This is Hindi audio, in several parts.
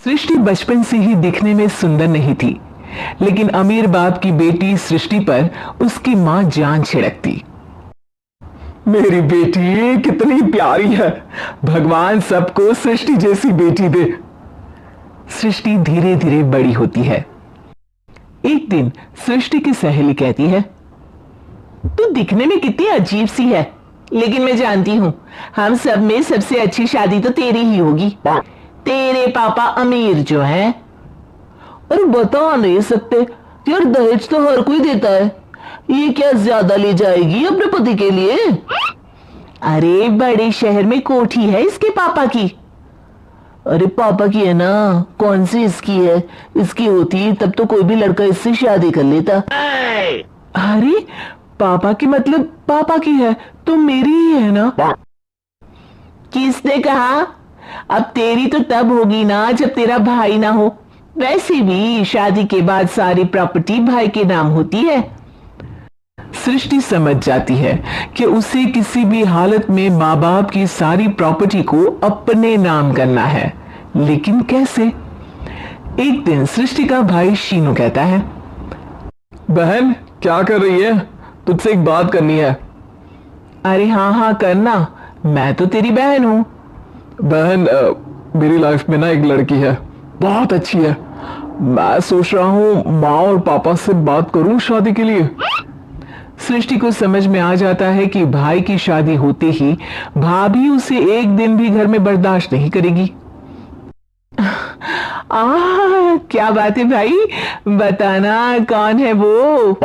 सृष्टि बचपन से ही दिखने में सुंदर नहीं थी, लेकिन अमीर बाप की बेटी सृष्टि पर उसकी मां जान छिड़कती। मेरी बेटी कितनी प्यारी है, भगवान सबको सृष्टि जैसी बेटी दे। सृष्टि धीरे धीरे बड़ी होती है। एक दिन सृष्टि की सहेली कहती है, तू दिखने में कितनी अजीब सी है, लेकिन मैं जानती हूं हम सब में सबसे अच्छी शादी तो तेरी ही होगी। तेरे पापा अमीर जो है। और बता नहीं सकते यार, दहेज तो हर कोई देता है, ये क्या ज्यादा ले जाएगी अपने पति के लिए? अरे बड़े शहर में कोठी है इसके पापा की। अरे पापा की है ना, कौन सी इसकी है? इसकी होती तब तो कोई भी लड़का इससे शादी कर लेता। अरे पापा की मतलब पापा की है तो मेरी ही है ना? किसने कहा? अब तेरी तो तब होगी ना जब तेरा भाई ना हो। वैसे भी शादी के बाद सारी प्रॉपर्टी भाई के नाम होती है। सृष्टि समझ जाती है कि उसे किसी भी हालत में माँ बाप की सारी प्रॉपर्टी को अपने नाम करना है, लेकिन कैसे? एक दिन सृष्टि का भाई शीनू कहता है, बहन क्या कर रही है? तुझसे एक बात करनी है। अरे हाँ हाँ करना, मैं तो तेरी बहन हूं। बहन मेरी लाइफ में ना एक लड़की है, बहुत अच्छी है। मैं सोच रहा हूं माँ और पापा से बात करूं शादी के लिए। सृष्टि को समझ में आ जाता है कि भाई की शादी होते ही भाभी उसे एक दिन भी घर में बर्दाश्त नहीं करेगी। क्या बात है भाई, बताना कौन है वो?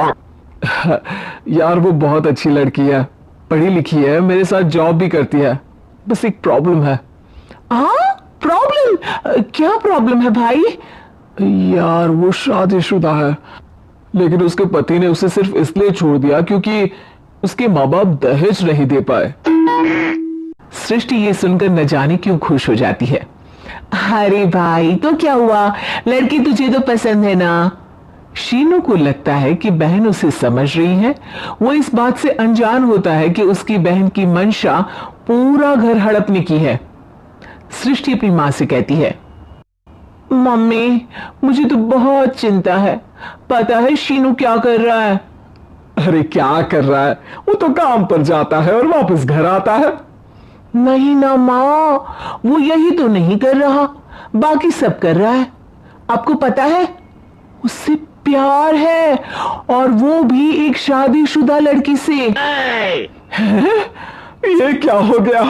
यार वो बहुत अच्छी लड़की है, पढ़ी लिखी है, मेरे साथ जॉब भी करती है, बस एक प्रॉब्लम है। प्रॉब्लम? क्या प्रॉब्लम है भाई? यार वो शादीशुदा है, लेकिन उसके पति ने उसे सिर्फ इसलिए छोड़ दिया क्योंकि उसके माँ बाप दहेज नहीं दे पाए। सृष्टि ये सुनकर न जाने क्यों खुश हो जाती है। अरे भाई तो क्या हुआ, लड़की तुझे तो पसंद है ना? शीनू को लगता है कि बहन उसे समझ रही है। वो इस बात से अनजान होता है कि उसकी बहन की मंशा पूरा घर हड़पने की है। सृष्टि अपनी मां से कहती है, मम्मी मुझे तो बहुत चिंता है, पता है शीनू क्या कर रहा है? अरे क्या कर रहा है, वो तो काम पर जाता है और वापस घर आता है। नहीं ना माँ, वो यही तो नहीं कर रहा, बाकी सब कर रहा है। आपको पता है उससे प्यार है, और वो भी एक शादीशुदा लड़की से। ये क्या हो गया,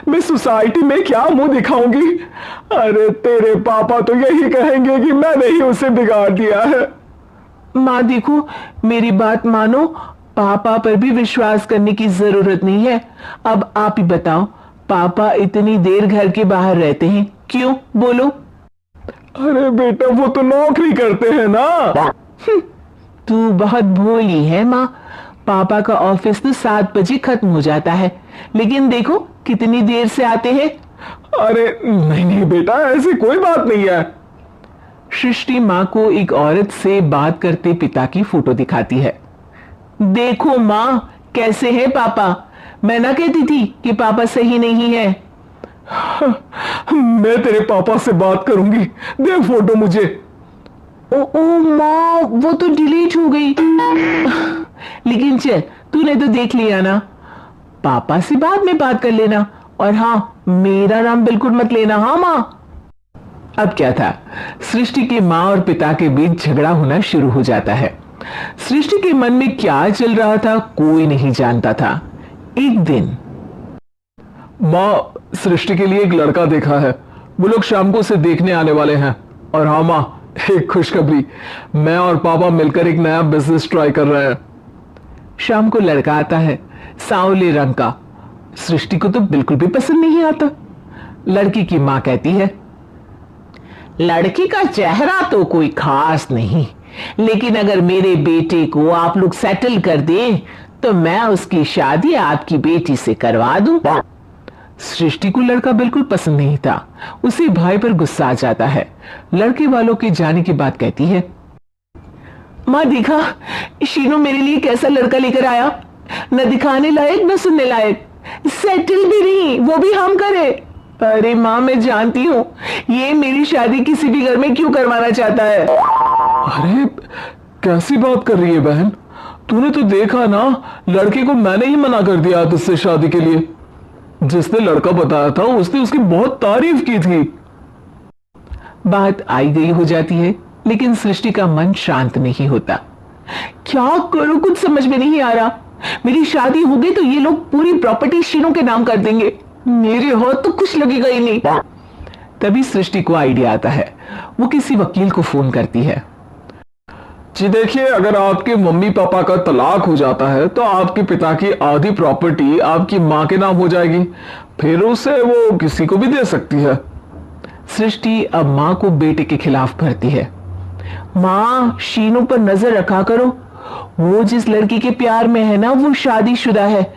मैं सोसाइटी में क्या मुंह दिखाऊंगी? अरे तेरे पापा तो यही कहेंगे कि मैंने ही उसे बिगाड़ दिया है। माँ देखो मेरी बात मानो, पापा पर भी विश्वास करने की जरूरत नहीं है। अब आप ही बताओ, पापा इतनी देर घर के बाहर रहते हैं क्यों? बोलो। अरे बेटा वो तो नौकरी करते हैं ना। तू बहुत भोली है माँ, पापा का ऑफिस तो 7 बजे खत्म हो जाता है, लेकिन देखो कितनी देर से आते हैं। अरे नहीं नहीं बेटा, ऐसी कोई बात नहीं है। सृष्टि माँ को एक औरत से बात करते पिता की फोटो दिखाती है। देखो माँ कैसे है पापा, मैं ना कहती थी कि पापा सही नहीं है। मैं तेरे पापा से बात करूंगी, दे फोटो मुझे। ओ माँ वो तो डिलीट हो गई। लेकिन चल तूने तो देख लिया ना, पापा से बाद में बात कर लेना, और हाँ मेरा नाम बिल्कुल मत लेना। हाँ माँ। अब क्या था, सृष्टि की माँ और पिता के बीच झगड़ा होना शुरू हो जाता है। सृष्टि के मन में क्या चल रहा था कोई नहीं जानता था। एक दिन, माँ सृष्टि के लिए एक लड़का देखा है, वो लोग शाम को उसे देखने आने वाले हैं। और हाँ माँ एक खुशखबरी, मैं और पापा मिलकर एक नया बिजनेस ट्राई कर रहे हैं। शाम को लड़का आता है, सांवले रंग का। सृष्टि को तो बिल्कुल भी पसंद नहीं आता। लड़की की माँ कहती है, लड़की का चेहरा तो कोई खास नहीं, लेकिन अगर मेरे बेटे को आप लोग सेटल कर दें तो मैं उसकी शादी आपकी बेटी से करवा दूं। सृष्टि को लड़का बिल्कुल पसंद नहीं था। उसे भाई पर गुस्सा आ जाता है। लड़के वालों के जाने की बात कहती है, माँ देखा शीनू मेरे लिए कैसा लड़का लेकर आया, न दिखाने लायक न सुनने लायक, सेटल भी नहीं, वो भी हम करे। अरे माँ, मैं जानती हूँ ये मेरी शादी किसी भी घर में क्यों करवाना चाहता है। अरे कैसी बात कर रही है बहन? तूने तो देखा ना, लड़के को मैंने ही मना कर दिया तुझसे शादी के लिए। जिसने लड़का बताया था उसने उसकी बहुत तारीफ की थी। बात आई गई हो जाती है, लेकिन सृष्टि का मन शांत नहीं होता। क्या करूं, कुछ समझ में नहीं आ रहा। मेरी शादी हो गई तो ये लोग पूरी प्रॉपर्टी शीनू के नाम कर देंगे, मेरे हाथ तो कुछ लगेगा ही नहीं। तभी सृष्टि को आइडिया आता है। वो किसी वकील को फोन करती है। जी देखिए, अगर आपके मम्मी पापा का तलाक हो जाता है तो आपके पिता की आधी प्रॉपर्टी आपकी मां के नाम हो जाएगी, फिर उसे वो किसी को भी दे सकती है। सृष्टि अब मां को बेटे के खिलाफ भरती है। मां, शीनू पर नजर रखा करो, वो जिस लड़की के प्यार में है ना वो शादीशुदा है।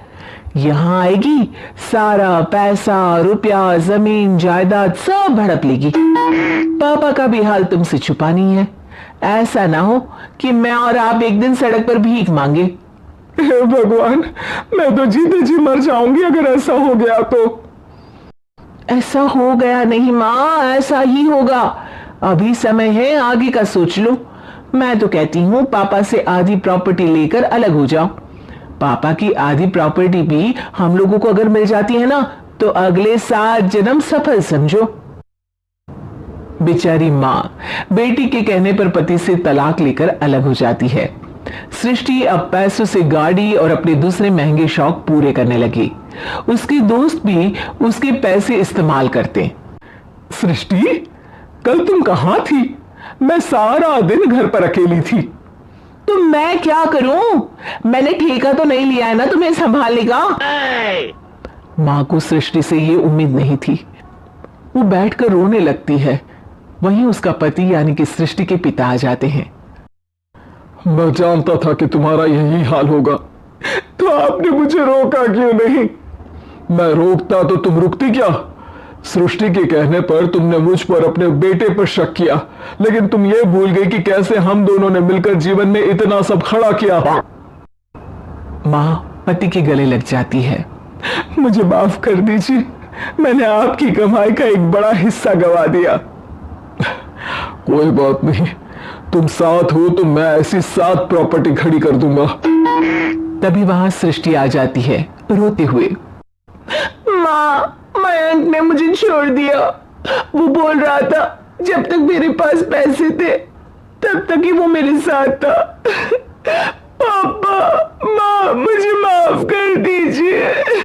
यहां आएगी, सारा पैसा, रुपया, जमीन, जायदाद सब हड़प लेगी। पापा का भी हाल तुमसे छुपा नहीं है। ऐसा ना हो कि मैं और आप एक दिन सड़क पर भीख मांगे। हे भगवान, मैं तो जीते जी मर जाऊंगी अगर ऐसा हो गया तो। ऐसा हो गया नहीं मां, ऐसा ही होगा। अभी समय है, आगे का सोच लो। मैं तो कहती हूँ पापा से आधी प्रॉपर्टी लेकर अलग हो जाओ। पापा की आधी प्रॉपर्टी भी हम लोगों को अगर मिल जाती है ना तो अगले 7 जन्म सफल समझो। बेचारी मां बेटी के कहने पर पति से तलाक लेकर अलग हो जाती है। सृष्टि अब पैसों से गाड़ी और अपने दूसरे महंगे शौक पूरे करने लगी। उसके दोस्त भी उसके पैसे इस्तेमाल करते। सृष्टि, कल तुम कहां थी? मैं सारा दिन घर पर अकेली थी। तो मैं क्या करूं? मैंने ठेका तो नहीं लिया है ना तुम्हें संभालने का। मां को सृष्टि से ये उम्मीद नहीं थी। वो बैठकर रोने लगती है। वहीं उसका पति यानी कि सृष्टि के पिता आ जाते हैं। मैं जानता था कि तुम्हारा यही हाल होगा, तो आपने मुझे रोका क्यों नहीं? मैं रोकता तो तुम रुकती क्या? सृष्टि के कहने पर तुमने मुझ पर, अपने बेटे पर शक किया, लेकिन तुम ये भूल गई कि कैसे हम दोनों ने मिलकर जीवन में इतना सब खड़ा किया। मां पति के गले लग जाती है। मुझे माफ कर दीजिए, मैंने आपकी कमाई का एक बड़ा हिस्सा गवा दिया। कोई बात नहीं, तुम साथ हो तो मैं ऐसी 7 प्रॉपर्टी खड़ी कर दूंगा। तभी वहां सृष्टि आ जाती है रोते हुए। मां, मयंक ने मुझे छोड़ दिया। वो बोल रहा था जब तक मेरे पास पैसे थे तब तक ही वो मेरे साथ था। पापा, मां, मुझे माफ कर दीजिए।